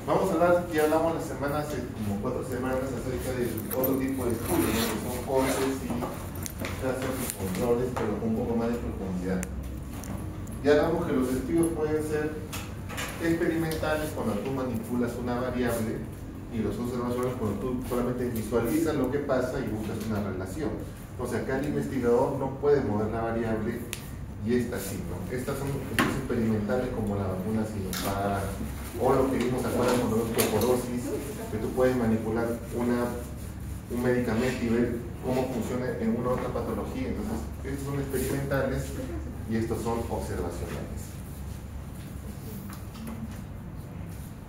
Vamos a hablar, ya hablamos la semana, hace como 4 semanas, acerca de otro tipo de estudios, ¿no? Que son cortes y casos y controles, pero con un poco más de profundidad. Ya hablamos que los estudios pueden ser experimentales cuando tú manipulas una variable y los observaciones cuando tú solamente visualizas lo que pasa y buscas una relación. Entonces acá el investigador no puede mover la variable y esta sí, ¿no? Estas son estudios experimentales como la vacuna Sinopharm o lo que vimos acá con la osteoporosis, que tú puedes manipular un medicamento y ver cómo funciona en una u otra patología. Entonces estos son experimentales y estos son observacionales.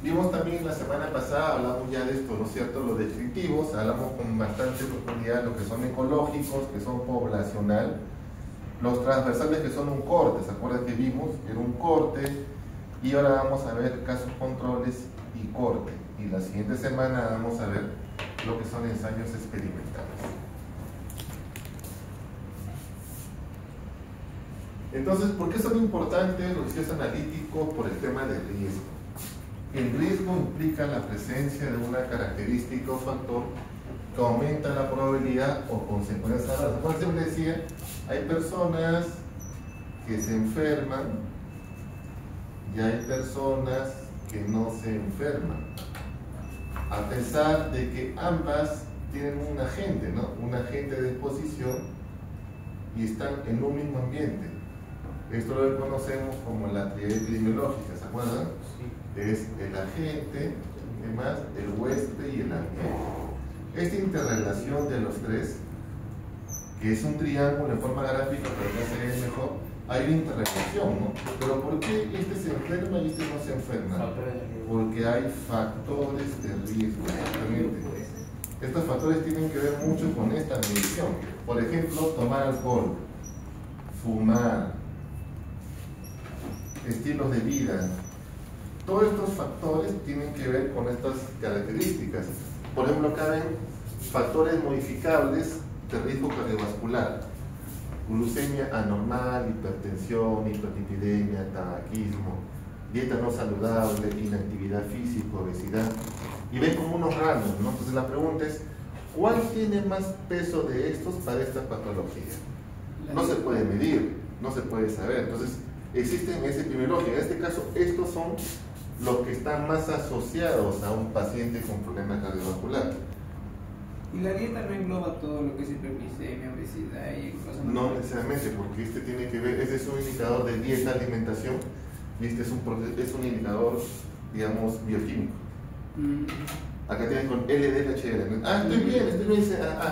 Vimos también la semana pasada, hablamos ya de esto, ¿no es cierto? Los descriptivos, hablamos con bastante profundidad de lo que son ecológicos, que son poblacional, los transversales que son un corte, ¿se acuerdan que vimos? Era un corte, y ahora vamos a ver casos controles y corte, y la siguiente semana vamos a ver lo que son ensayos experimentales. Entonces, ¿por qué son importantes los estudios analíticos? Por el tema del riesgo. El riesgo implica la presencia de una característica o factor que aumenta la probabilidad o consecuencia. Como siempre decía, hay personas que se enferman y hay personas que no se enferman, a pesar de que ambas tienen un agente, ¿no? Un agente de exposición y están en un mismo ambiente. Esto lo conocemos como la teoría epidemiológica, ¿se acuerdan? Es el agente, además el huésped y el ambiente. Esta interrelación de los tres, que es un triángulo en forma gráfica, pero ya se ve mejor, hay una interrelación, ¿no? Pero ¿por qué este se enferma y este no se enferma? Porque hay factores de riesgo, exactamente. Estos factores tienen que ver mucho con esta medición. Por ejemplo, tomar alcohol, fumar, estilos de vida. Todos estos factores tienen que ver con estas características. Por ejemplo, acá ven factores modificables de riesgo cardiovascular: glucemia anormal, hipertensión, hiperlipidemia, tabaquismo, dieta no saludable, inactividad física, obesidad. Y ven como unos rangos, ¿no? Entonces la pregunta es, ¿cuál tiene más peso de estos para esta patología? No se puede medir, no se puede saber. Entonces existen esa epidemiología. En este caso, estos son los que están más asociados a un paciente con problema cardiovascular. ¿Y la dieta no engloba todo lo que es hiperglicemia, obesidad y cosas más? No necesariamente, porque este tiene que ver, este es un indicador de dieta, alimentación, y este es un indicador, digamos, bioquímico. Acá tienen con LDL, HDL. Ah, estoy bien,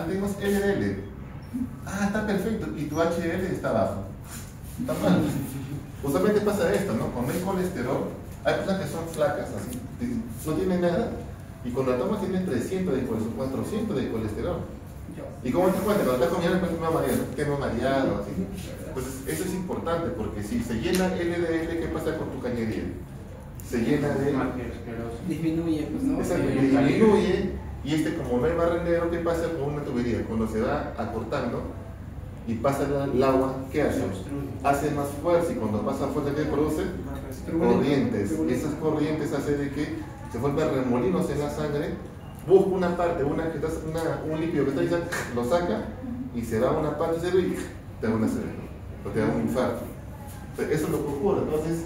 tenemos LDL. Ah, está perfecto, y tu HDL está bajo. Está mal. Usualmente pasa esto, ¿no? Cuando hay colesterol, hay personas que son flacas, así, no tienen nada, y cuando la tomas tienen 300 de colesterol, 400 de colesterol. ¿Y cómo te cuentas? Cuando estás comiendo, pues te vas mareado, así. Entonces, eso es importante, porque si se llena LDL, ¿qué pasa con tu cañería? Se llena de... Disminuye, pues, ¿no? Exacto, disminuye, y como no hay barrendero, ¿qué pasa con una tubería? Cuando se va acortando y pasa el agua, ¿qué hace? Hace más fuerza, y cuando pasa fuerza, ¿qué produce? Corrientes. Esas corrientes hacen de que se vuelvan remolinos en la sangre, busca una parte, un líquido que está ahí, lo saca y se va a una parte del cerebro y te da una cerebro, o te da un infarto. Entonces, eso es lo que ocurre. Entonces,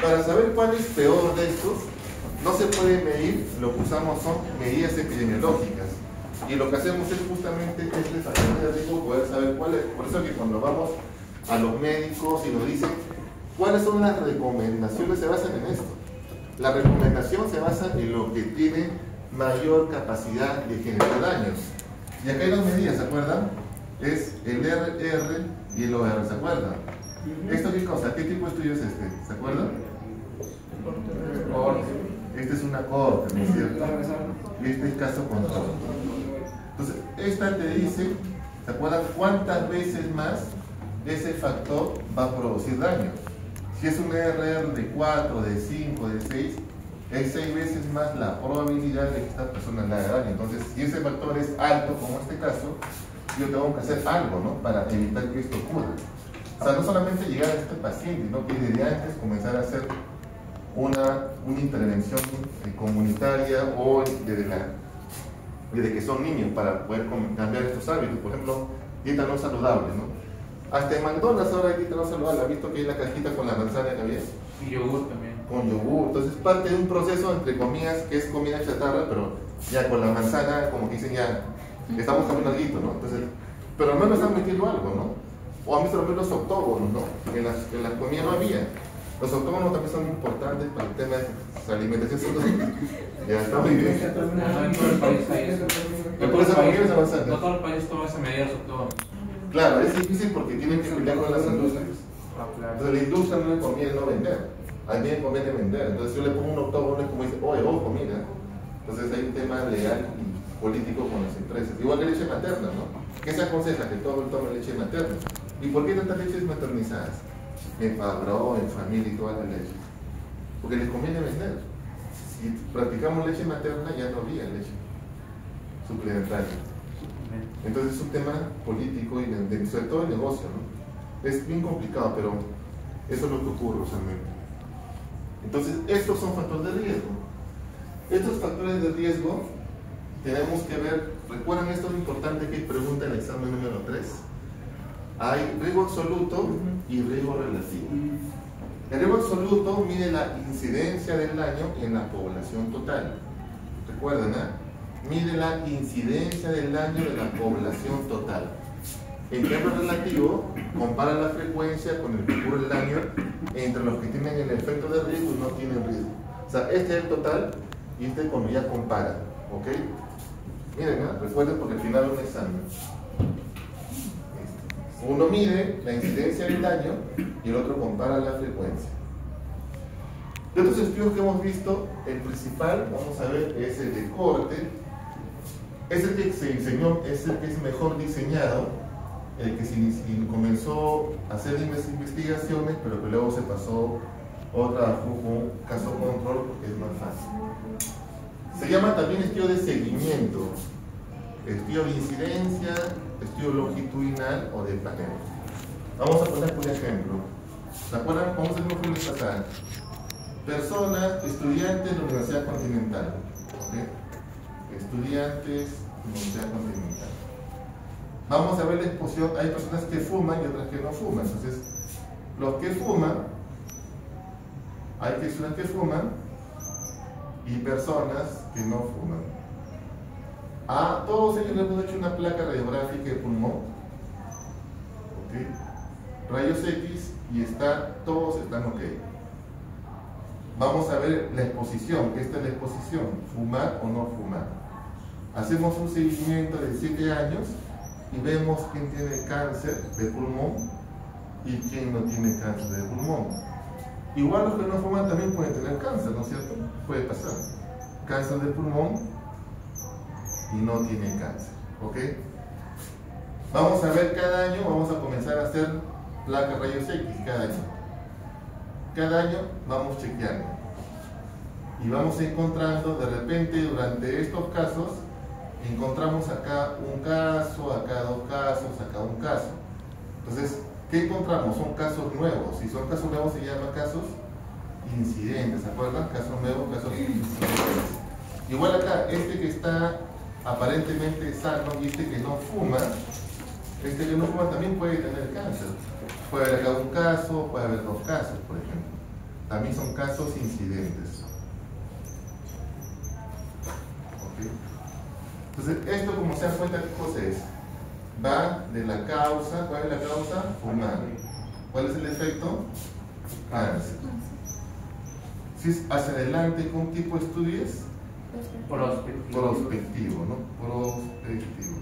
para saber cuál es peor de estos, no se puede medir, lo que usamos son medidas epidemiológicas. Y lo que hacemos es justamente este factor de riesgo, poder saber cuál es. Por eso que cuando vamos a los médicos y nos dicen cuáles son las recomendaciones, se basan en esto. La recomendación se basa en lo que tiene mayor capacidad de generar daños. Y acá hay dos medidas, ¿se acuerdan? Es el RR y el OR, ¿se acuerdan? ¿Esto qué cosa? ¿Qué tipo de estudio es este? ¿Se acuerdan? Este es una corte, ¿no es cierto? Y este es caso control. Entonces, esta te dice, ¿se acuerdan cuántas veces más ese factor va a producir daño? Si es un RR de 4, de 5, de 6, es 6 veces más la probabilidad de que esta persona le haga daño. Entonces, si ese factor es alto, como en este caso, yo tengo que hacer algo, ¿no?, para evitar que esto ocurra. O sea, no solamente llegar a este paciente, sino que desde antes comenzar a hacer una intervención comunitaria o desde que son niños para poder cambiar estos hábitos. Por ejemplo, dieta no saludable, ¿no? Hasta en McDonald's ahora hay dieta no saludable. ¿Has visto que hay la cajita con la manzana que había? Y yogur también. Con yogur. Entonces parte de un proceso, entre comillas, que es comida chatarra, pero ya con la manzana, como que dicen ya, estamos comiendo algo, ¿no? Entonces, pero al menos están metiendo algo, ¿no? O han visto los octógonos, ¿no? En las comidas no había. Los octógonos también son importantes para el tema de la alimentación. Ya está muy bien. No en todo el país hay eso. No todo el país toma esa medida de los octógonos. Claro, es difícil porque tienen que pelear con las industrias. Entonces la industria no le conviene no vender, a mí me conviene vender. Entonces yo le pongo un octógono y como dice, oye, ojo, mira. Entonces hay un tema legal y político con las empresas. Igual que leche materna, ¿no? ¿Qué se aconseja? Que todo el tome leche materna. ¿Y por qué tantas leches maternizadas? En Fabro, en familia y toda la leche. Porque les conviene vender. Si practicamos leche materna ya no habría leche suplementaria. Entonces es un tema político y sobre todo el negocio, ¿no? Es bien complicado, pero eso es lo que ocurre usualmente. Entonces estos son factores de riesgo. Estos factores de riesgo tenemos que ver, recuerden esto es lo importante que pregunta en el examen número 3. Hay riesgo absoluto y riesgo relativo. El riesgo absoluto mide la incidencia del daño en la población total. Recuerden, mide la incidencia del daño de la población total. En cambio relativo, compara la frecuencia con el que ocurre el daño entre los que tienen el efecto de riesgo y no tienen riesgo. O sea, este es el total y este es cuando ya compara. ¿Ok? Miren, recuerden porque al final es un examen. Uno mide la incidencia del daño y el otro compara la frecuencia. De otros estudios que hemos visto, el principal, vamos a ver, es el de corte. Es el que se diseñó, es el que es mejor diseñado, el que comenzó a hacer investigaciones, pero que luego se pasó otra como caso control porque es más fácil. Se llama también estudio de seguimiento, estudio de incidencia, estudio longitudinal o de panel. Vamos a poner un ejemplo. ¿Se acuerdan? Vamos a hacer una pregunta pasada. Personas, estudiantes de la Universidad Continental. ¿Okay? Estudiantes de la Universidad Continental. Vamos a ver la exposición. Hay personas que fuman y otras que no fuman. Entonces, los que fuman, hay personas que fuman y personas que no fuman. A todos ellos les hemos hecho una placa radiográfica de pulmón, ¿okay? Rayos X y todos están ok. Vamos a ver la exposición, esta es la exposición, fumar o no fumar. Hacemos un seguimiento de 7 años y vemos quién tiene cáncer de pulmón y quién no tiene cáncer de pulmón. Igual los que no fuman también pueden tener cáncer, ¿no es cierto? Puede pasar. Cáncer de pulmón y no tienen cáncer, ¿ok? Vamos a ver cada año, vamos a comenzar a hacer placas rayos X cada año. Cada año vamos chequeando y vamos encontrando, de repente durante estos casos, encontramos acá un caso, acá 2 casos, acá un caso. Entonces, ¿qué encontramos? Son casos nuevos. Si son casos nuevos se llaman casos incidentes, ¿se acuerdan? Casos nuevos, casos incidentes. Igual acá, este que está aparentemente sano y este que no fuma también puede tener cáncer. Puede haber acá un caso, puede haber 2 casos, por ejemplo. También son casos incidentes. ¿Okay? Entonces, esto como se dan cuenta, ¿qué cosa es? Va de la causa, ¿cuál es la causa? Fumar. ¿Cuál es el efecto? Cáncer. Si es hacia adelante, ¿con qué tipo de estudio es? Prospectivo, ¿no? Prospectivo.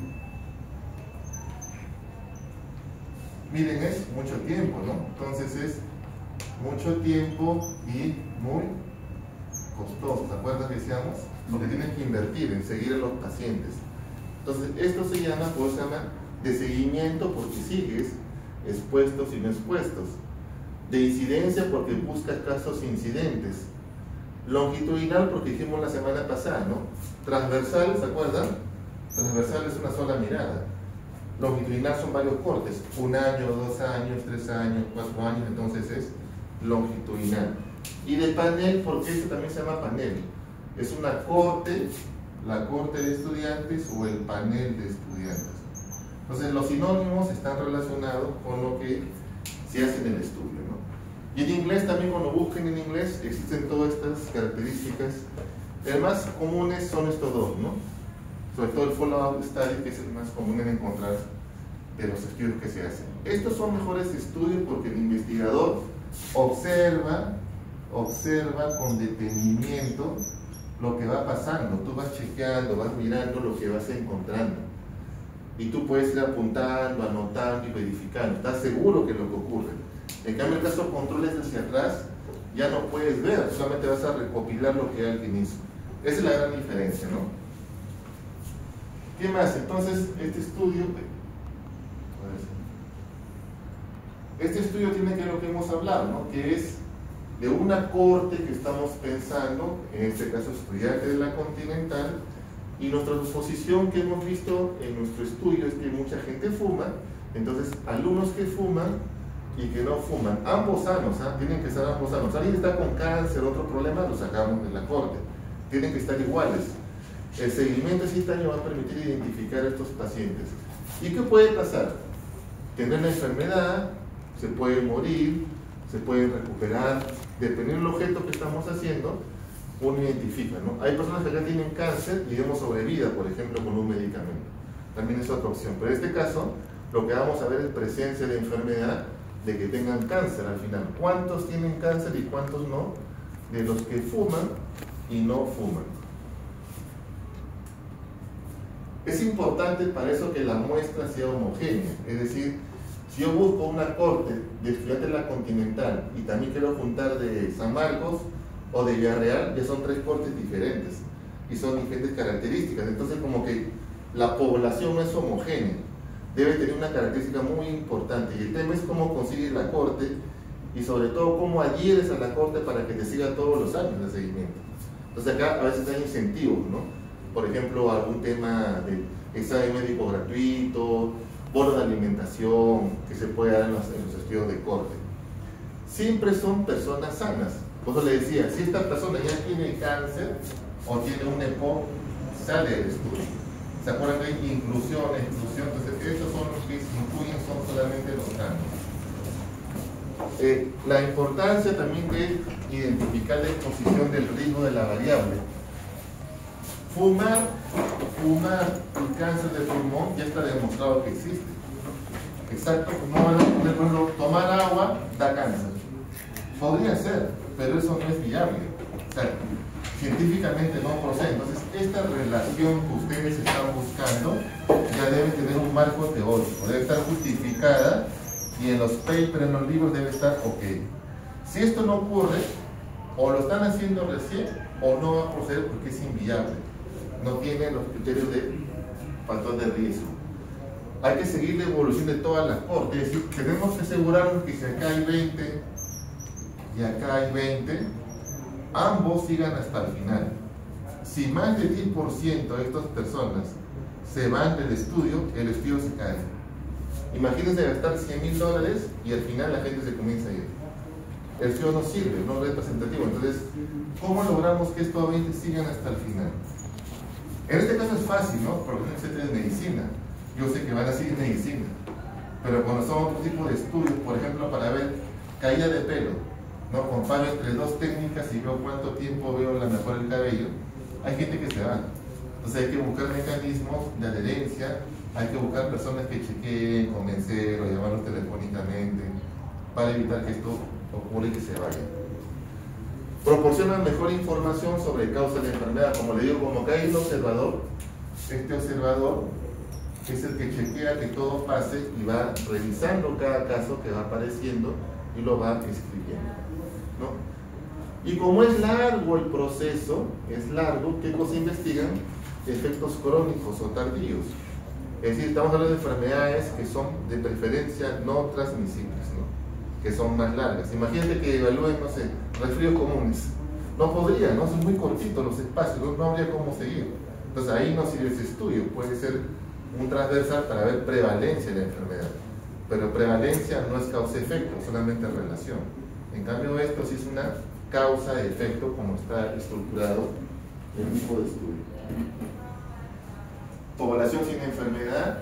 Miren, es mucho tiempo, ¿no? Entonces es mucho tiempo y muy costoso. ¿Se acuerdan que decíamos? Porque tienen que invertir en seguir a los pacientes. Entonces, esto se llama de seguimiento porque sigues expuestos y no expuestos. De incidencia porque buscas casos incidentes. Longitudinal porque dijimos la semana pasada, ¿no? Transversal, ¿se acuerdan? Transversal es una sola mirada. Longitudinal son varios cortes. 1 año, 2 años, 3 años, 4 años, entonces es longitudinal. Y de panel, porque esto también se llama panel. Es una corte, la corte de estudiantes o el panel de estudiantes. Entonces los sinónimos están relacionados con lo que se hace en el estudio, ¿no? Y en inglés también, cuando busquen en inglés, existen todas estas características. Las más comunes son estos dos, ¿no? Sobre todo el follow-up study, que es el más común en encontrar de los estudios que se hacen. Estos son mejores estudios porque el investigador observa con detenimiento lo que va pasando. Tú vas chequeando, vas mirando lo que vas encontrando. Y tú puedes ir apuntando, anotando y verificando. Estás seguro que es lo que ocurre. En cambio, el caso controles hacia atrás, ya no puedes ver, solamente vas a recopilar lo que alguien hizo. Esa es la gran diferencia, ¿no? ¿Qué más? Entonces, este estudio tiene que ver lo que hemos hablado, ¿no? Que es de una corte que estamos pensando, en este caso estudiantes de la Continental, y nuestra suposición que hemos visto en nuestro estudio es que mucha gente fuma. Entonces, alumnos que fuman y que no fuman, ambos sanos, tienen que estar ambos sanos. Alguien está con cáncer, otro problema, lo sacamos de la corte. Tienen que estar iguales. El seguimiento de 7 años va a permitir identificar a estos pacientes. ¿Y qué puede pasar? Tener la enfermedad, se puede morir, se puede recuperar, dependiendo del objeto que estamos haciendo, uno identifica, ¿no? Hay personas que ya tienen cáncer y vemos sobrevida, por ejemplo, con un medicamento. También es otra opción. Pero en este caso, lo que vamos a ver es presencia de enfermedad, de que tengan cáncer al final. ¿Cuántos tienen cáncer y cuántos no? De los que fuman y no fuman. Es importante para eso que la muestra sea homogénea. Es decir, si yo busco una corte de estudiantes de la Continental y también quiero juntar de San Marcos o de Villarreal, ya son 3 cortes diferentes y son diferentes características. Entonces, como que la población no es homogénea, debe tener una característica muy importante. Y el tema es cómo consigues la corte y sobre todo cómo adhieres a la corte para que te siga todos los años de seguimiento. Entonces acá a veces hay incentivos, ¿no? Por ejemplo, algún tema de examen médico gratuito, bono de alimentación que se puede dar en los estudios de corte. Siempre son personas sanas. Por eso le decía, si esta persona ya tiene cáncer o tiene un EPOC, sale del estudio. ¿Se acuerdan que hay inclusión, exclusión? Entonces, estos son los que se incluyen, son solamente los sanos. La importancia también de identificar la exposición del riesgo de la variable. Fumar y cáncer de pulmón ya está demostrado que existe. Exacto, no van a poner, por ejemplo, tomar agua da cáncer. Podría ser, pero eso no es viable. O sea, científicamente no procede. Entonces, esta relación que ustedes están buscando ya debe tener un marco teórico, debe estar justificada y en los papers, en los libros debe estar ok. Si esto no ocurre, o lo están haciendo recién o no va a proceder porque es inviable. No tiene los criterios de factor de riesgo. Hay que seguir la evolución de todas las cortes, es decir, tenemos que asegurarnos que si acá hay 20 y acá hay 20, ambos sigan hasta el final. Si más del 10% de estas personas se van del estudio, el estudio se cae. Imagínense gastar $100,000 y al final la gente se comienza a ir. El estudio no sirve, no es representativo. Entonces, ¿cómo logramos que estos 20 sigan hasta el final? En este caso es fácil, ¿no? Porque no se tiene medicina. Yo sé que van a seguir medicina. Pero cuando son otro tipo de estudios, por ejemplo, para ver caída de pelo, ¿no? Comparo entre 2 técnicas y veo cuánto tiempo veo la mejor el cabello, hay gente que se va. Entonces hay que buscar mecanismos de adherencia, hay que buscar personas que chequeen, convencer o llamarlos telefónicamente para evitar que esto ocurra y que se vaya. Proporcionan mejor información sobre causa de la enfermedad. Como le digo, como que hay un observador, este observador es el que chequea que todo pase y va revisando cada caso que va apareciendo y lo va escribiendo, ¿no? Y como es largo el proceso, es largo, ¿qué cosa investigan? Efectos crónicos o tardíos. Es decir, estamos hablando de enfermedades que son de preferencia no transmisibles, ¿no? Que son más largas. Imagínate que evalúen, no sé, resfríos comunes. No podría, ¿no? Son muy cortitos los espacios, no habría cómo seguir. Entonces ahí no sirve ese estudio, puede ser un transversal para ver prevalencia de la enfermedad. Pero prevalencia no es causa-efecto, solamente relación. En cambio esto sí es una causa-efecto como está estructurado el tipo de estudio. Población sin enfermedad,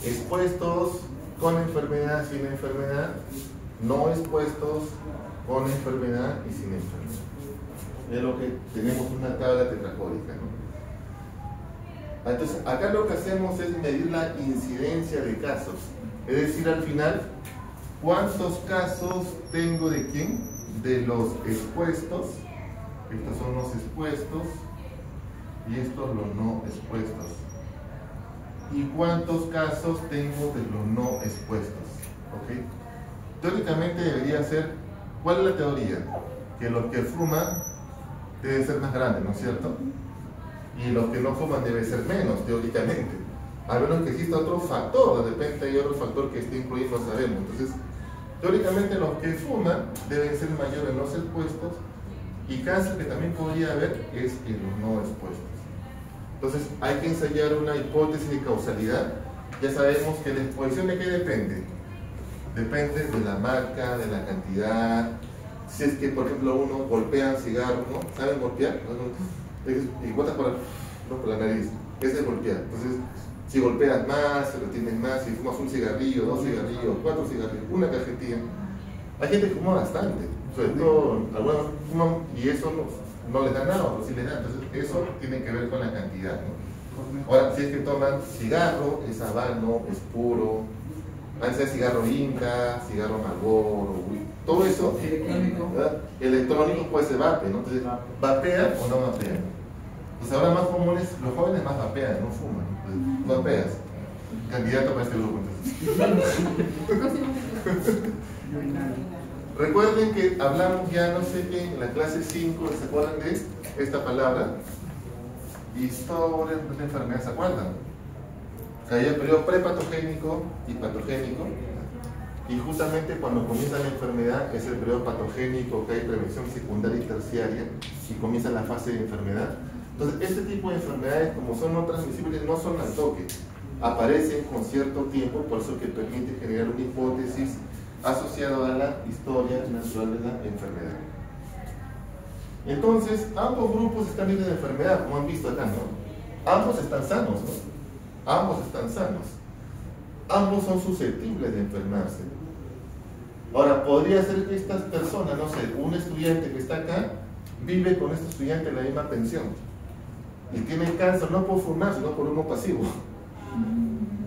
expuestos con enfermedad, sin enfermedad, no expuestos con enfermedad y sin enfermedad. Es lo que tenemos una tabla tetracódica, ¿no? Entonces, acá lo que hacemos es medir la incidencia de casos. Es decir, al final, ¿cuántos casos tengo de quién? De los expuestos. Estos son los expuestos y estos los no expuestos. ¿Y cuántos casos tengo de los no expuestos? ¿Ok? Teóricamente debería ser, ¿cuál es la teoría? Que los que fuman deben ser más grandes, ¿no es cierto? Y los que no fuman deben ser menos, teóricamente. A menos que exista otro factor, de repente hay otro factor que esté incluido, no sabemos. Entonces, teóricamente los que fuman deben ser mayores en los expuestos, y cáncer que también podría haber es en los no expuestos. Entonces, hay que ensayar una hipótesis de causalidad. Ya sabemos que la exposición de qué depende. Depende de la marca, de la cantidad. Si es que, por ejemplo, uno golpea cigarros, ¿no? ¿Saben golpear? Y botas por la nariz. Ese es golpear. Entonces, si golpeas más, se retienes más. Si fumas un cigarrillo, 2 cigarrillos, 4 cigarrillos, una cajetilla. Hay gente que fuma bastante. Sobre todo, algunos fuman y eso no les da nada, otros sí les da. Entonces, eso tiene que ver con la cantidad, ¿no? Ahora, si es que toman cigarro, es habano, es puro. Antes de cigarro Inca, cigarro Marlboro, todo eso, electrónico puede ser vape, ¿no? Entonces, ¿vapean o no vapean? Pues ahora más comunes, los jóvenes más vapean, no fuman. Entonces, no vapeas. Candidato para este grupo, entonces. Recuerden que hablamos ya, no sé qué, en la clase 5, ¿se acuerdan de esta palabra? Historia de la enfermedad, ¿se acuerdan? Hay el periodo prepatogénico y patogénico, y justamente cuando comienza la enfermedad es el periodo patogénico, que hay prevención secundaria y terciaria, y comienza la fase de enfermedad. Entonces, este tipo de enfermedades, como son no transmisibles, no son al toque, aparecen con cierto tiempo, por eso que permite generar una hipótesis asociada a la historia natural de la enfermedad. Entonces, ambos grupos están libres de enfermedad, como han visto acá, ¿no? Ambos están sanos, ¿no? Ambos están sanos. Ambos son susceptibles de enfermarse. Ahora, podría ser que estas personas, no sé, un estudiante que está acá, vive con este estudiante en la misma pensión y tiene cáncer no por fumar, sino por humo pasivo.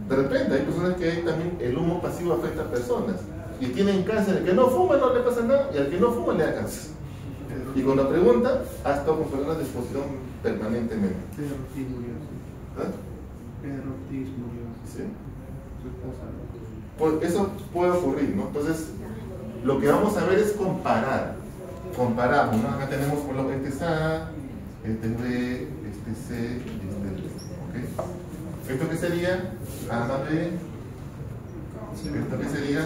De repente, hay personas que también el humo pasivo afecta a personas y tienen cáncer. El que no fuma no le pasa nada y al que no fuma le da cáncer. Y cuando pregunta, ha estado con problemas de exposición permanentemente. Pedro Ortiz murió. ¿Sí? Pues eso puede ocurrir, ¿no? Entonces, lo que vamos a ver es comparar. Comparamos, ¿no? Acá tenemos por lo este es A, este es B, este es C, este es D. ¿Ok? ¿Esto qué sería? A más B. ¿Esto qué sería?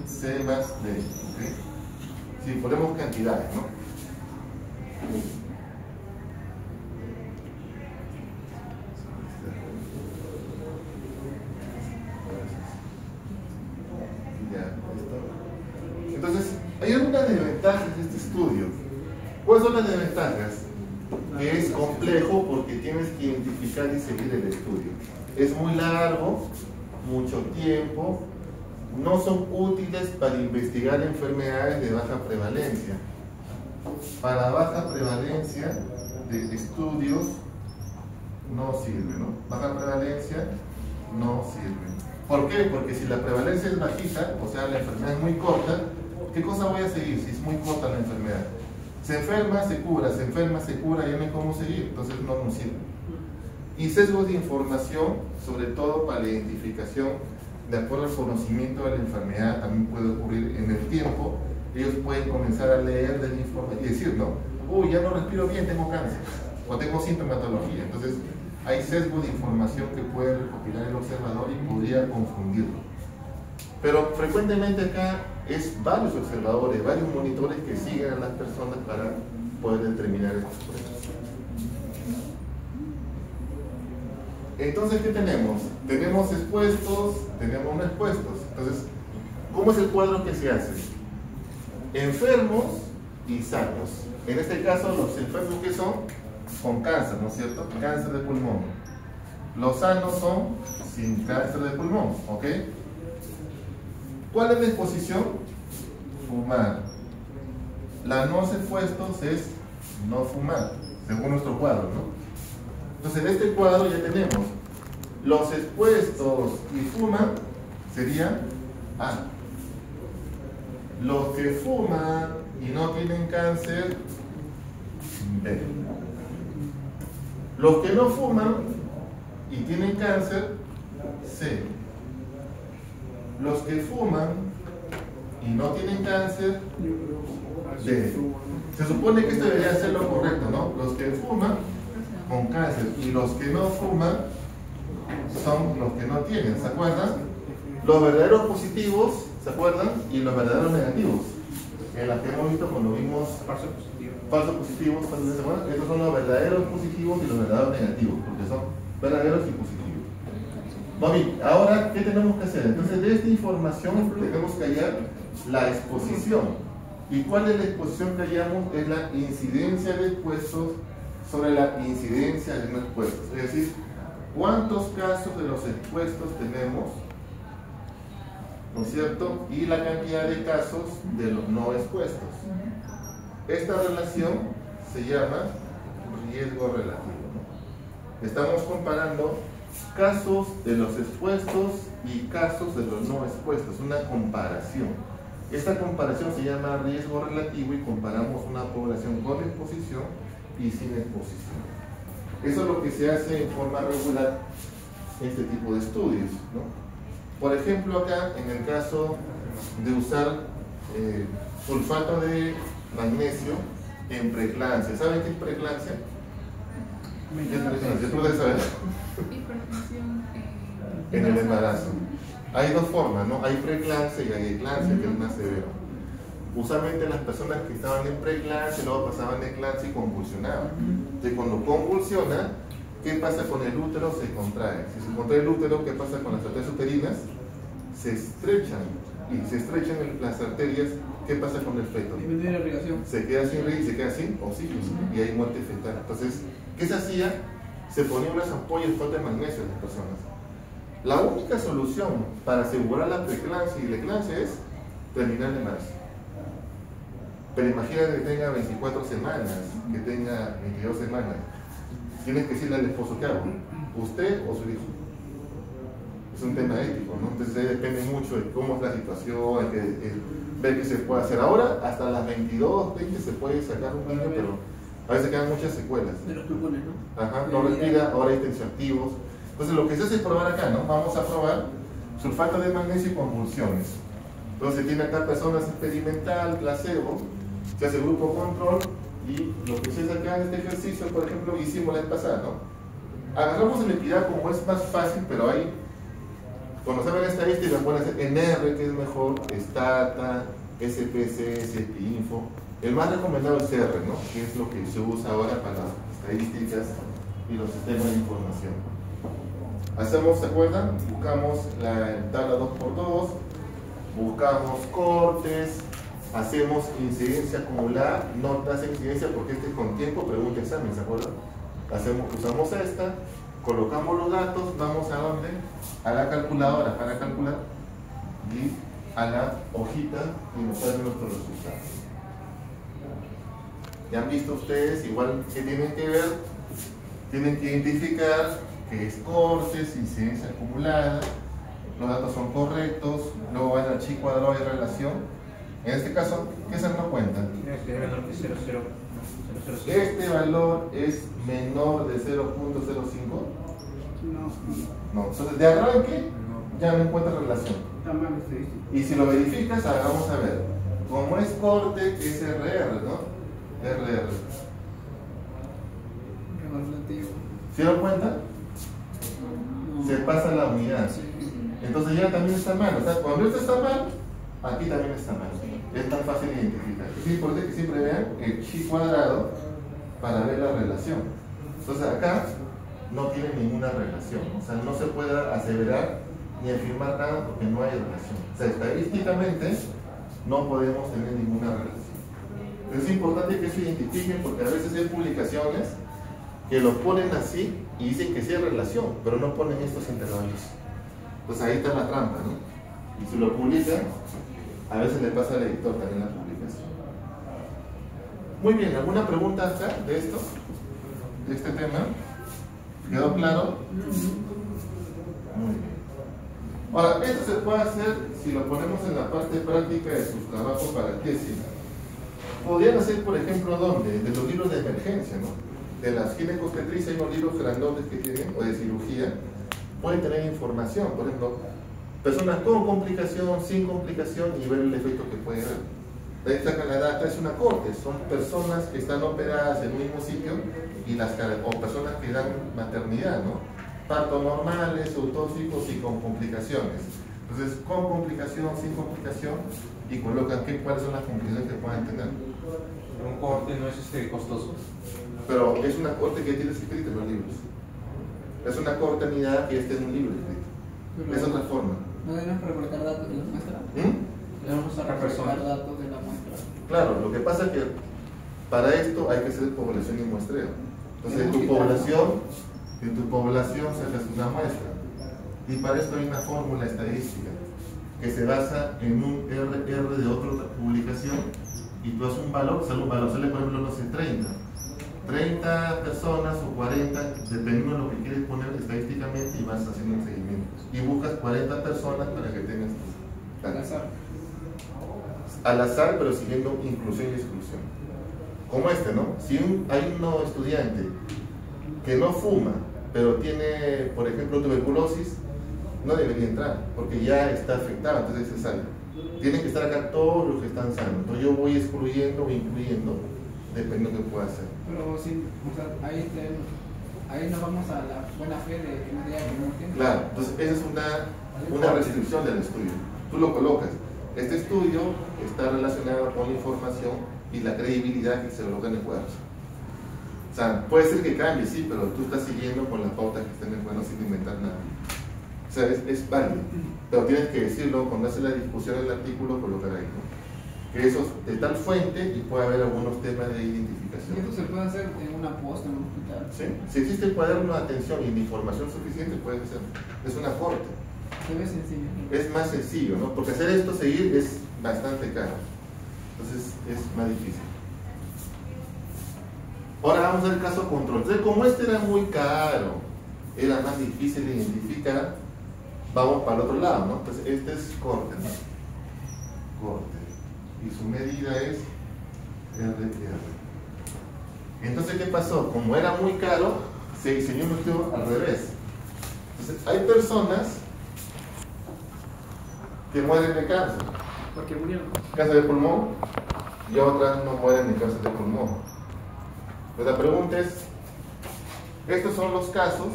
C más D. ¿Ok? Si ponemos cantidades, ¿no? Entonces, hay algunas desventajas de este estudio. ¿Cuáles son las desventajas? Que es complejo porque tienes que identificar y seguir el estudio. Es muy largo, mucho tiempo, no son útiles para investigar enfermedades de baja prevalencia. Para baja prevalencia de estudios no sirve, ¿no? Baja prevalencia no sirve. ¿Por qué? Porque si la prevalencia es bajita, o sea, la enfermedad es muy corta, ¿qué cosa voy a seguir si es muy corta la enfermedad? Se enferma, se cura, se enferma, se cura, ya no hay cómo seguir, entonces no nos sirve. Y sesgos de información, sobre todo para la identificación, de acuerdo al conocimiento de la enfermedad, también puede ocurrir en el tiempo. Ellos pueden comenzar a leer del informe y decir, no, uy, ya no respiro bien, tengo cáncer, o tengo sintomatología. Entonces, hay sesgo de información que puede recopilar el observador y podría confundirlo. Pero frecuentemente acá es varios observadores, varios monitores que siguen a las personas para poder determinar estos pruebas. Entonces, ¿qué tenemos? Tenemos expuestos, tenemos no expuestos. Entonces, ¿cómo es el cuadro que se hace? Enfermos y sanos. En este caso, los enfermos que son con cáncer, ¿no es cierto? Cáncer de pulmón. Los sanos son sin cáncer de pulmón, ¿ok? ¿Cuál es la exposición? Fumar. La no expuestos es no fumar, según nuestro cuadro, ¿no? Entonces, en este cuadro ya tenemos los expuestos y fuman, serían A. Los que fuman y no tienen cáncer, B. Los que no fuman y tienen cáncer, C. Los que fuman y no tienen cáncer, D. Se supone que esto debería ser lo correcto, ¿no? Los que fuman con cáncer y los que no fuman son los que no tienen, ¿se acuerdan? Los verdaderos positivos, ¿se acuerdan? Y los verdaderos negativos. En las que hemos visto cuando vimos falsos positivos, ¿se acuerdan? Estos son los verdaderos positivos y los verdaderos negativos, porque son verdaderos y positivos. Mami, ahora, ¿qué tenemos que hacer? Entonces, de esta información tenemos que hallar la exposición. ¿Y cuál es la exposición que hallamos? Es la incidencia de expuestos sobre la incidencia de no expuestos. Es decir, ¿cuántos casos de los expuestos tenemos? ¿No es cierto? Y la cantidad de casos de los no expuestos. Esta relación se llama riesgo relativo, ¿no? Estamos comparando casos de los expuestos y casos de los no expuestos, una comparación. Esta comparación se llama riesgo relativo y comparamos una población con exposición y sin exposición. Eso es lo que se hace en forma regular en este tipo de estudios, ¿no? Por ejemplo, acá en el caso de usar sulfato de magnesio en preeclampsia. ¿Saben qué es preeclampsia? ¿Qué es preeclampsia? ¿Tú debes saber? Hipertensión En el embarazo. Hay dos formas, ¿no? Hay preeclampsia y hay eclampsia, que es más severo. Usualmente las personas que estaban en preeclampsia luego pasaban de eclampsia y convulsionaban. Entonces, cuando convulsiona, ¿qué pasa con el útero? Se contrae. Si se contrae el útero, ¿qué pasa con las arterias uterinas? Se estrechan. Y si se estrechan las arterias, ¿qué pasa con el feto? Disminuye la irrigación. Se queda sin oxígeno y hay muerte fetal. Entonces, ¿qué se hacía? Se ponían unas ampollas de magnesio en las personas. La única solución para asegurar la preeclampsia y la eclampsia es terminar el embarazo. Pero imagínate que tenga 24 semanas, que tenga 22 semanas. Tienes que decirle al esposo, ¿qué hago? ¿Usted o su hijo? Es un tema ético, ¿no? Entonces ahí depende mucho de cómo es la situación, hay que ver qué se puede hacer. Ahora, hasta las 22, 20 se puede sacar un niño, pero a veces quedan muchas secuelas. De los pulmones, ¿no? Ajá, no respira, ahora hay tensioactivos. Entonces lo que se hace es probar acá, ¿no? Vamos a probar sulfato de magnesio y convulsiones. Entonces tiene acá personas experimental, placebo, se hace grupo control y lo que se hace acá en este ejercicio, por ejemplo, hicimos la vez pasada, ¿no? Agarramos el equidad como es más fácil, pero hay, cuando saben la estadística, pueden hacer NR, que es mejor, STATA, SPC, SPINFO. El más recomendado es R, ¿no? Que es lo que se usa ahora para las estadísticas y los sistemas de información. Hacemos, ¿se acuerdan? Buscamos la tabla 2x2, buscamos cortes, hacemos incidencia acumulada, no tasa incidencia porque este es con tiempo, pregunta examen, ¿se acuerdan? Usamos esta, colocamos los datos, vamos a dónde? A la calculadora para calcular y a la hojita y nos salen nuestros resultados. Ya han visto ustedes, igual que tienen que ver, tienen que identificar que es cortes, incidencia acumulada, los datos son correctos, luego van al chi cuadrado de relación. En este caso, ¿qué se nos cuenta? Este valor es menor de 0.05. No, entonces de arranque ya no encuentra relación. Está mal estadística. Y si lo verificas, ahora vamos a ver. Como es corte, es RR, ¿no? RR. Relativo. ¿Se dan cuenta? Se pasa la unidad. Entonces ya también está mal. O sea, cuando esto está mal, aquí también está mal. Es tan fácil identificar. Es importante que siempre vean el chi cuadrado para ver la relación. Entonces acá no tiene ninguna relación. O sea, no se puede aseverar ni afirmar nada porque no hay relación. O sea, estadísticamente no podemos tener ninguna relación. Es importante que se identifiquen porque a veces hay publicaciones que lo ponen así y dicen que sí hay relación, pero no ponen estos intervalos. Pues ahí está la trampa, ¿no? Y si lo publican, a veces le pasa al editor también la publicación. Muy bien, ¿alguna pregunta acá de esto? ¿De este tema? ¿Quedó claro? Muy bien. Ahora, esto se puede hacer si lo ponemos en la parte práctica de sus trabajos para tesis. Podrían hacer, por ejemplo, ¿dónde? De los libros de emergencia, ¿no? De las ginecobstetrizas, hay unos libros grandotes que tienen, o de cirugía, pueden tener información, por ejemplo, personas con complicación, sin complicación, y ver el efecto que puede dar. De ahí sacan la data, es una corte, son personas que están operadas en el mismo sitio, y o personas que dan maternidad, ¿no? Parto normales, autóxicos y con complicaciones. Entonces, con complicación, sin complicación, y colocan cuáles son las complicaciones que pueden tener. Un corte no es costoso. Pero es una corte que tienes escrita en los libros. Es una corte unidad que esté en un libro escrito. Es otra forma. ¿No debemos recolectar datos de la muestra? Debemos recolectar datos de la muestra. Claro, lo que pasa es que para esto hay que hacer población y muestreo. Entonces, en tu población sacas una muestra. Y para esto hay una fórmula estadística que se basa en un RR de otra publicación y tú haces un valor, sale por ejemplo, no sé, 30 personas o 40, dependiendo de lo que quieres poner estadísticamente, y vas haciendo un seguimiento. Y buscas 40 personas para que tengas Al azar. Al azar, pero siguiendo inclusión y exclusión. Como este, ¿no? Si hay un estudiante que no fuma, pero tiene, por ejemplo, tuberculosis, no debería entrar, porque ya está afectado, entonces se sale. Tienen que estar acá todos los que están sanos. Entonces yo voy excluyendo o incluyendo, dependiendo de lo que pueda hacer. Pero sí, o sea, ahí nos vamos a la buena fe de que no diga que no tiene. Claro, entonces esa es una restricción del estudio. Tú lo colocas. Este estudio está relacionado con la información y la credibilidad que se coloca en el cuadro. O sea, puede ser que cambie, sí, pero tú estás siguiendo con las pautas que están en el cuadro sin inventar nada. O sea, es válido. Pero tienes que decirlo, cuando haces la discusión del artículo, colocar ahí, ¿no? Que eso es de tal fuente y puede haber algunos temas de identificación. ¿Y esto se puede hacer en una posta, en un hospital? ¿Sí? Si existe el cuaderno de atención y la información suficiente, puede ser. Es una corte. Se ve sencillo. Es más sencillo, ¿no? Porque hacer esto seguir es bastante caro. Entonces es más difícil. Ahora vamos a ver el caso control. Entonces, como este era muy caro, era más difícil de identificar, vamos para el otro lado, ¿no? Entonces este es corte, ¿no? Corte. Y su medida es RR. Entonces, ¿qué pasó? Como era muy caro, se diseñó un estudio al revés. Entonces, hay personas que mueren de cáncer. Porque murieron. Cáncer de pulmón, y otras no mueren de cáncer de pulmón. Pues la pregunta es, estos son los casos,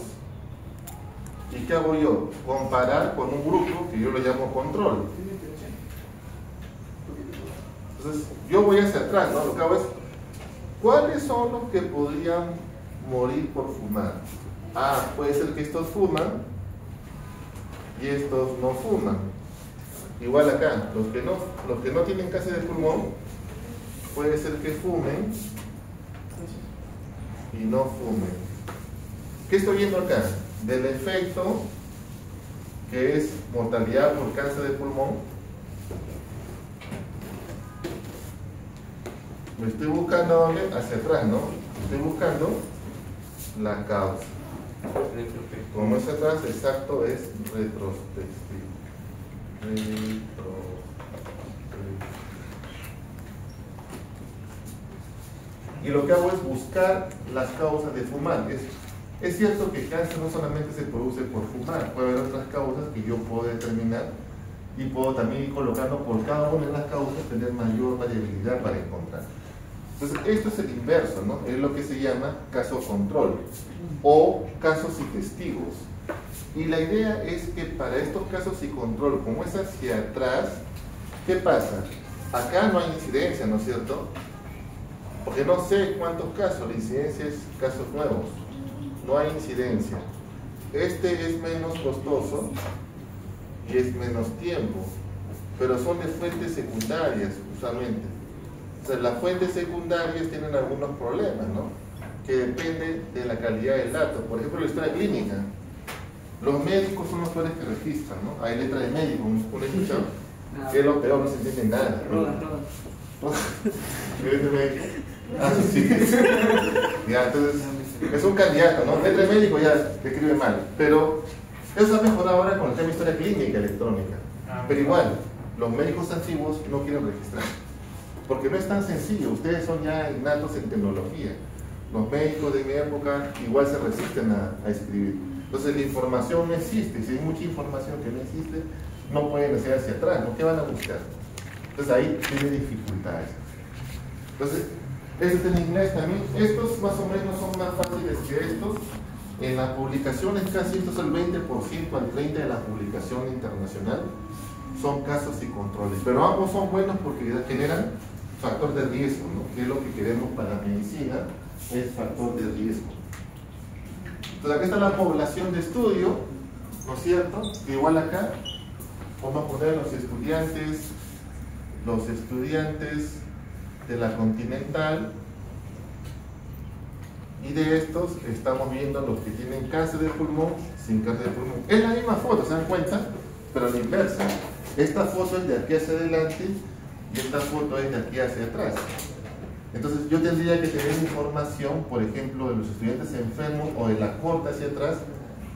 ¿y qué hago yo? Comparar con un grupo que yo lo llamo control. Entonces, yo voy hacia atrás, ¿no? Lo que hago es, ¿cuáles son los que podrían morir por fumar? Ah, puede ser que estos fuman y estos no fuman. Igual acá, los que no tienen cáncer de pulmón, puede ser que fumen y no fumen. ¿Qué estoy viendo acá? Del efecto que es mortalidad por cáncer de pulmón. Me estoy buscando ¿dónde? Hacia atrás, ¿no? Estoy buscando la causa. Como es atrás, exacto, es retrospectivo. Y lo que hago es buscar las causas de fumar. Es cierto que el cáncer no solamente se produce por fumar, puede haber otras causas que yo puedo determinar y puedo también ir colocando por cada una de las causas, tener mayor variabilidad para encontrar. Entonces, esto es el inverso, ¿no? Es lo que se llama caso control o casos y testigos. Y la idea es que para estos casos y control, como es hacia atrás, ¿qué pasa? Acá no hay incidencia, ¿no es cierto? Porque no sé cuántos casos, la incidencia es casos nuevos. No hay incidencia. Este es menos costoso y es menos tiempo, pero son de fuentes secundarias, usualmente. O sea, las fuentes secundarias tienen algunos problemas, ¿no? Que depende de la calidad del dato. Por ejemplo, la historia clínica. Los médicos son los peores que registran, ¿no? Hay letra de médico, un escuchado, que es lo peor, no se entiende nada. Rodan. ¿Eres de médico? Ah, sí. Ya, entonces, es un candidato, ¿no? Letra de médico ya te escribe mal. Pero eso ha mejorado ahora con el tema de historia clínica electrónica. Pero igual, los médicos antiguos no quieren registrar. Porque no es tan sencillo, ustedes son ya innatos en tecnología. Los médicos de mi época igual se resisten a escribir. Entonces la información no existe, si hay mucha información que no existe, no pueden hacer hacia atrás, ¿no? ¿Qué van a buscar? Entonces ahí tiene dificultades. Entonces, esto en inglés también, estos más o menos son más fáciles que estos. En las publicaciones casi esto es el 20% al 30% de la publicación internacional. Son casos y controles, pero ambos son buenos porque generan factor de riesgo, ¿no? Que es lo que queremos para la medicina, es factor de riesgo. Entonces acá está la población de estudio, ¿no es cierto? Que igual acá vamos a poner los estudiantes de la Continental, y de estos estamos viendo los que tienen cáncer de pulmón, sin cáncer de pulmón. Es la misma foto, ¿se dan cuenta? Pero a la inversa. Esta foto es de aquí hacia adelante y esta foto es de aquí hacia atrás. Entonces yo tendría que tener información, por ejemplo, de los estudiantes enfermos o de la corte hacia atrás.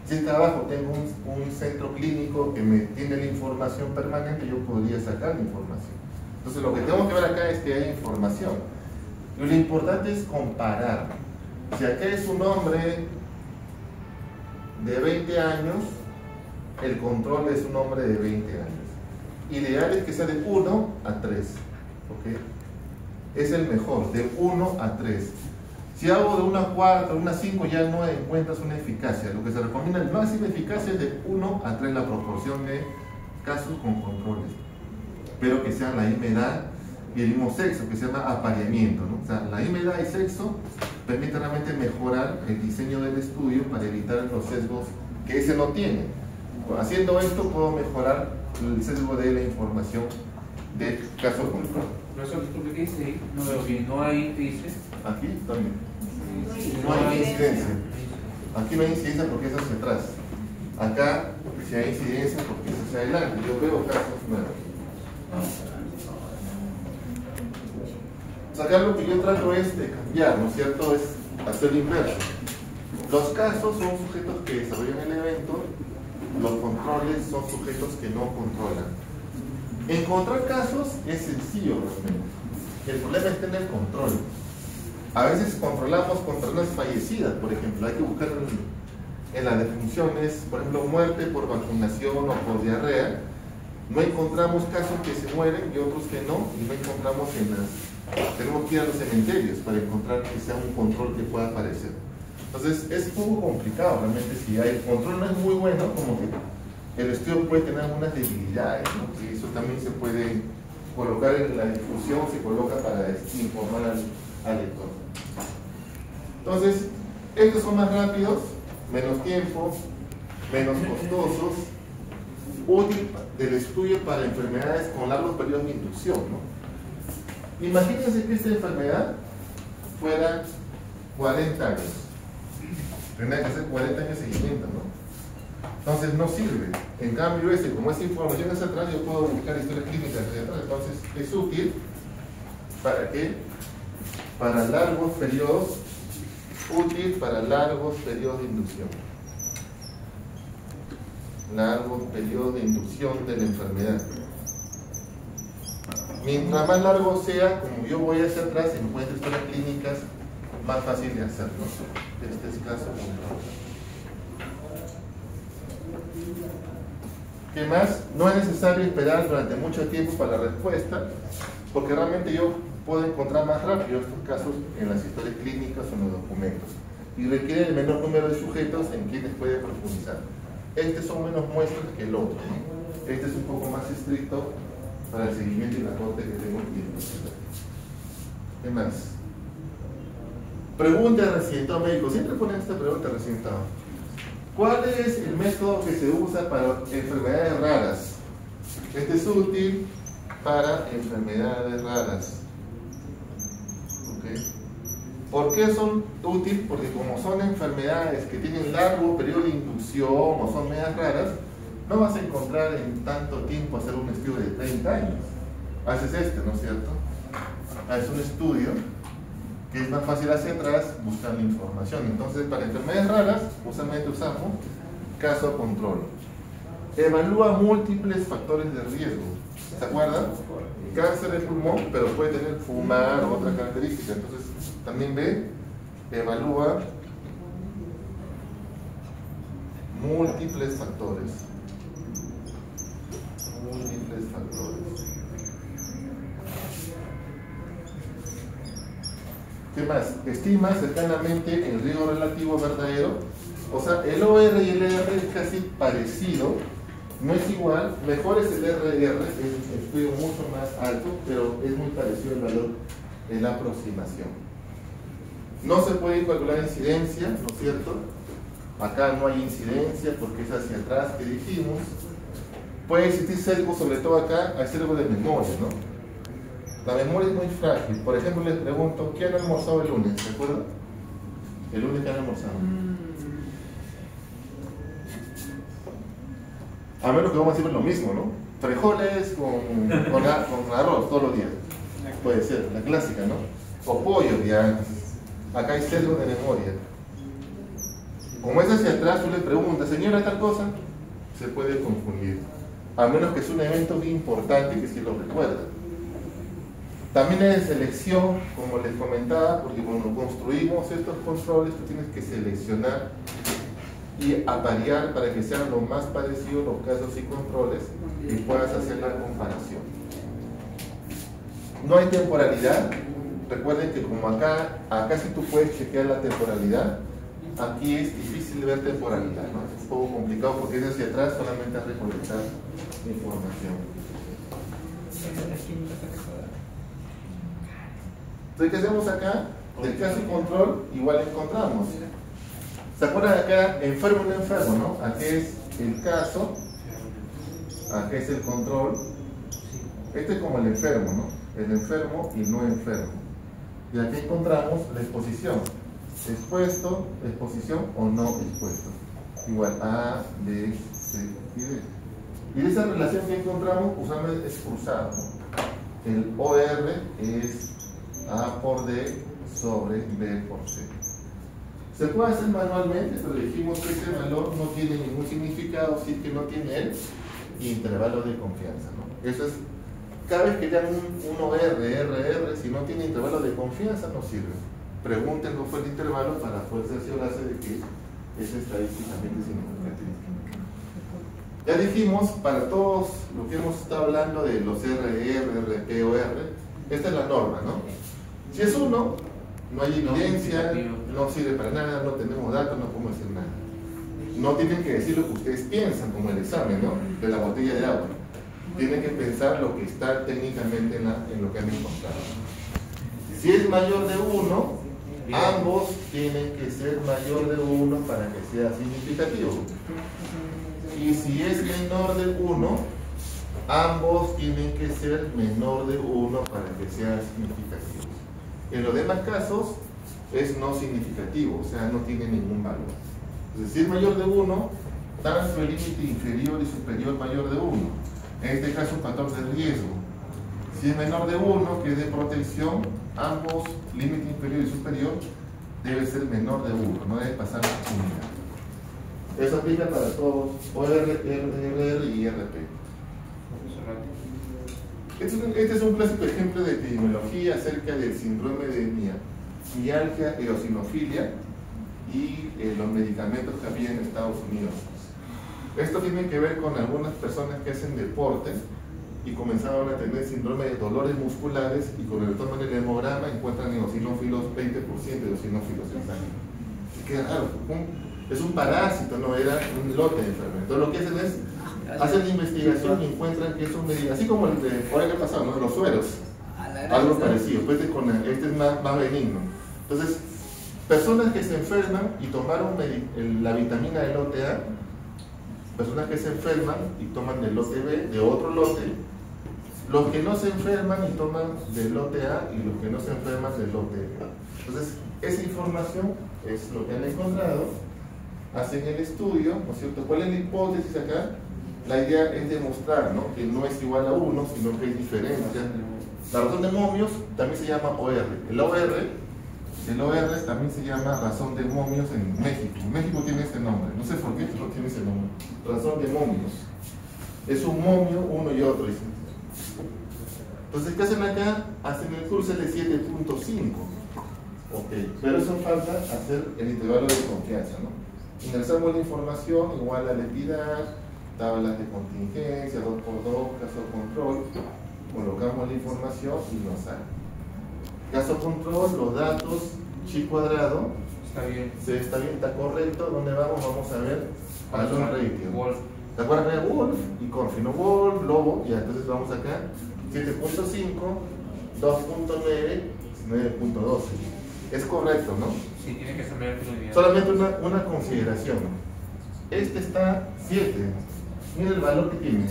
Si acá abajo tengo un centro clínico que me tiene la información permanente, yo podría sacar la información. Entonces lo que tengo que ver acá es que hay información. Y lo importante es comparar. Si acá es un hombre de 20 años, el control es un hombre de 20 años. Ideal es que sea de 1 a 3. ¿Ok? Es el mejor, de 1 a 3. Si hago de 1 a 4, 1 a 5, ya no encuentras una eficacia. Lo que se recomienda, el máxima eficacia es de 1 a 3 la proporción de casos con controles. Pero que sean la misma edad y el mismo sexo, que se llama apareamiento, ¿no? O sea, la misma edad y sexo permite realmente mejorar el diseño del estudio para evitar los sesgos que ese no tiene. Haciendo esto puedo mejorar el sesgo de la información de caso control. Profesor, disculpe, ¿qué dice ahí? No veo bien. No hay, ¿qué dice? Aquí también. No hay incidencia. Aquí no hay incidencia porque es hacia atrás. Acá si hay incidencia porque es hacia adelante. Yo veo casos nuevos. Acá lo que yo trato es de cambiar, ¿no es cierto? Es hacer lo inverso. Los casos son sujetos que desarrollan el evento, los controles son sujetos que no controlan. Encontrar casos es sencillo realmente. El problema está en el control. A veces controlamos con personas fallecidas, por ejemplo. Hay que buscar en las defunciones, por ejemplo, muerte por vacunación o por diarrea. No encontramos casos que se mueren y otros que no, y no encontramos en las... Tenemos que ir a los cementerios para encontrar que sea un control que pueda aparecer. Entonces es un poco complicado realmente. Si el control no es muy bueno, como que el estudio puede tener algunas debilidades, ¿no? Que eso también se puede colocar en la difusión, se coloca para informar al lector. Entonces, estos son más rápidos, menos tiempo, menos costosos, útil del estudio para enfermedades con largos periodos de inducción, ¿no? Imagínense que esta enfermedad fuera 40 años. Tendría que hacer 40 años de seguimiento, ¿no? Entonces no sirve. En cambio, como esta información hacia atrás, yo puedo buscar historias clínicas hacia atrás. Entonces es útil. ¿Para qué? Para largos periodos. Útil para largos periodos de inducción. Largos periodos de inducción de la enfermedad. Mientras más largo sea, como yo voy hacia atrás y encuentro historias clínicas, más fácil de hacerlo. Este es caso control. ¿Qué más? No es necesario esperar durante mucho tiempo para la respuesta, porque realmente yo puedo encontrar más rápido estos casos en las historias clínicas o en los documentos, y requiere el menor número de sujetos en quienes puede profundizar. Estos son menos muestras que el otro, ¿no? Este es un poco más estricto para el seguimiento y la corte que tengo aquí. ¿Qué más? Pregunta de residentado médico. Siempre ponen esta pregunta de residentado. ¿Cuál es el método que se usa para enfermedades raras? Este es útil para enfermedades raras. ¿Ok? ¿Por qué son útiles? Porque como son enfermedades que tienen largo periodo de inducción o son medias raras, no vas a encontrar en tanto tiempo hacer un estudio de 30 años. Haces este, ¿no es cierto? Haces un estudio que es más fácil hacia atrás buscando información. Entonces, para enfermedades raras, usualmente usamos caso control. Evalúa múltiples factores de riesgo. ¿Se acuerdan? Cáncer de pulmón, pero puede tener fumar o otra característica. Entonces, también ve, evalúa múltiples factores. Múltiples factores. ¿Qué más? Estima cercanamente el riesgo relativo verdadero. O sea, el OR y el ER es casi parecido. No es igual, mejor es el RR, es un estudio mucho más alto, pero es muy parecido el valor en la aproximación. No se puede calcular incidencia, ¿no es cierto? Acá no hay incidencia porque es hacia atrás que dijimos. Puede existir sesgo, sobre todo acá, hay sesgo de memoria, ¿no? La memoria es muy frágil. Por ejemplo, les pregunto, ¿qué han almorzado el lunes? ¿Se acuerdan? El lunes que han almorzado. A menos que vamos a decir lo mismo, ¿no? Frijoles con arroz todos los días. Puede ser, la clásica, ¿no? O pollo, ya. Acá hay sesgo de memoria. Como es hacia atrás, tú le preguntas, señora, tal cosa, se puede confundir. A menos que es un evento bien importante que sí lo recuerda. También hay selección, como les comentaba, porque cuando construimos estos controles, tú tienes que seleccionar y aparear para que sean lo más parecidos los casos y controles y puedas hacer la comparación. No hay temporalidad. Recuerden que como acá sí tú puedes chequear la temporalidad, aquí es difícil ver temporalidad, ¿no? Es un poco complicado porque es hacia atrás solamente a recolectar información. Entonces, ¿qué hacemos acá? Del caso y control igual encontramos. ¿Se acuerdan acá? Enfermo y no enfermo, ¿no? Aquí es el caso, aquí es el control. Este es como el enfermo, ¿no? El enfermo y no enfermo. Y aquí encontramos la exposición. Expuesto, exposición o no expuesto. Igual A, B, C y D. Y de esa relación que encontramos, usualmente es cruzado, ¿no? El OR es A por D sobre B por C. Se puede hacer manualmente, pero dijimos que ese valor no tiene ningún significado si es que no tiene el intervalo de confianza, ¿no? Eso es, cada vez que dan un OR, RR, si no tiene intervalo de confianza no sirve. Pregunten cuál fue el intervalo para poder cerciorarse de que es estadísticamente significativo. Ya dijimos, para todos lo que hemos estado hablando de los RR, RP o R, esta es la norma, ¿no? Si es 1, no hay evidencia, no sirve para nada, no tenemos datos, no podemos decir nada. No tienen que decir lo que ustedes piensan, como el examen, ¿no? De la botella de agua. Tienen que pensar lo que está técnicamente en lo que han encontrado. Si es mayor de 1, ambos tienen que ser mayor de 1 para que sea significativo. Y si es menor de 1, ambos tienen que ser menor de 1 para que sea significativo. En los demás casos es no significativo, o sea, no tiene ningún valor. Entonces, si es mayor de 1, tanto el límite inferior y superior mayor de 1. En este caso, un factor de riesgo. Si es menor de 1, que es de protección, ambos, límite inferior y superior, debe ser menor de 1, no debe pasar la unidad. Eso aplica para todos, OR, RR y RP. Este es un clásico ejemplo de epidemiología acerca del síndrome de mialgia, eosinofilia y los medicamentos que había en Estados Unidos. Esto tiene que ver con algunas personas que hacen deporte y comenzaron a tener síndrome de dolores musculares y con el toman el hemograma encuentran eosinófilos, 20% de eosinófilos en sangre. Y qué raro, es un parásito, no era un lote de enfermedad. Entonces lo que hacen es hacen la investigación y encuentran que es un medicamento, así como el de por ahí que ha pasado, ¿no? Los sueros, algo parecido, pues este es más benigno. Entonces, personas que se enferman y tomaron la vitamina del lote A, personas que se enferman y toman del lote B, de otro lote, los que no se enferman y toman del lote A y los que no se enferman del lote B. Entonces, esa información es lo que han encontrado, hacen el estudio, ¿no es cierto? ¿Cuál es la hipótesis acá? La idea es demostrar, ¿no?, que no es igual a 1, sino que hay diferencia. La razón de momios también se llama OR. El OR también se llama razón de momios en México. México tiene este nombre, no sé por qué, pero tiene ese nombre. Razón de momios. Es un momio, uno y otro. Entonces, ¿qué hacen acá? Hacen el cruce de 7.5. Ok, pero eso falta hacer el intervalo de confianza, ¿no? Ingresamos la información igual a la entidad, tablas de contingencia, 2x2, caso control, colocamos la información y nos sale. Caso control, los datos, chi cuadrado, Está bien. está bien, está correcto. ¿Dónde vamos? Vamos a ver balón ratio. Wolf. ¿Te acuerdas de Wolf y Corfi? ¿No? Wolf, Lobo, ya, entonces vamos acá, 7.5, 2.9, 9.12. Es correcto, ¿no? Sí, tiene que ser mayor que la unidad. Solamente una consideración. Este está 7. Mira el valor que tiene,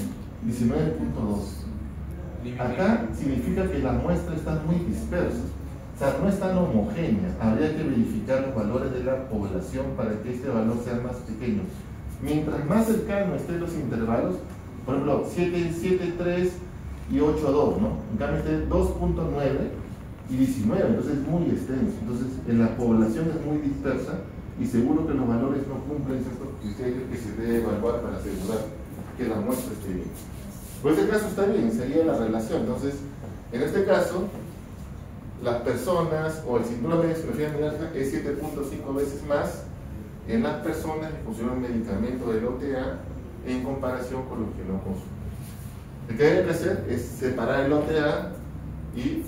19.2. Acá significa que la muestra está muy dispersa. O sea, no es tan homogénea. Habría que verificar los valores de la población para que este valor sea más pequeño. Mientras más cercano estén los intervalos, por ejemplo, 7.3 y 8.2, ¿no? En cambio este 2.9 y 19, entonces es muy extenso. Entonces, en la población es muy dispersa y seguro que los valores no cumplen estos criterios que se debe evaluar para asegurar que la muestra esté bien. Por este caso está bien, sería la relación. Entonces, en este caso, las personas o el síndrome de dismorfia mialgia es 7.5 veces más en las personas que consumen medicamento del OTA en comparación con los que no consumen. Lo que hay que hacer es separar el OTA y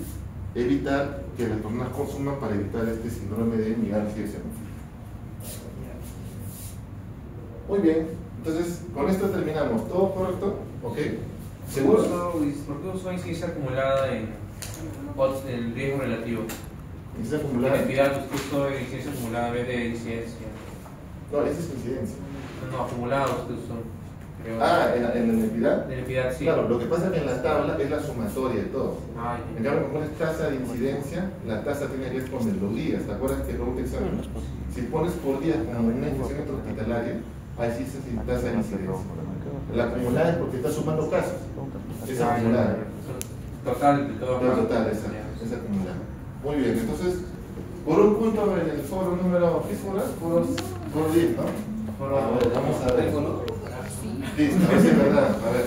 evitar que las personas consuman para evitar este síndrome de mialgia eosinófila. Muy bien, entonces con esto terminamos. ¿Todo correcto? ¿Ok? ¿Seguro? ¿Por qué usó incidencia acumulada en riesgo relativo? ¿Incidencia En acumulada? entidad usted usó incidencia acumulada en vez de incidencia. No, esa es incidencia. No, acumulada usted usó. Creo. ¿En la entidad? De entidad, sí. Claro, lo que pasa es que en la tabla es la sumatoria de todo. Ah, En cambio, cuando pones tasa de incidencia, la tasa tiene que ver con los días. ¿Te acuerdas que pregunta examen? Si pones por día como una infección intrahospitalaria, ahí sí se tasa de incidencia. La acumulada es porque está sumando casos. Es acumulada. Total de todo. Total, es acumulada. Muy bien, entonces, por un punto en el foro número, ¿qué foro? Foro 10, ¿no? Foro- A ver, vamos a ver. Sí. Listo, a ver si es verdad. A ver.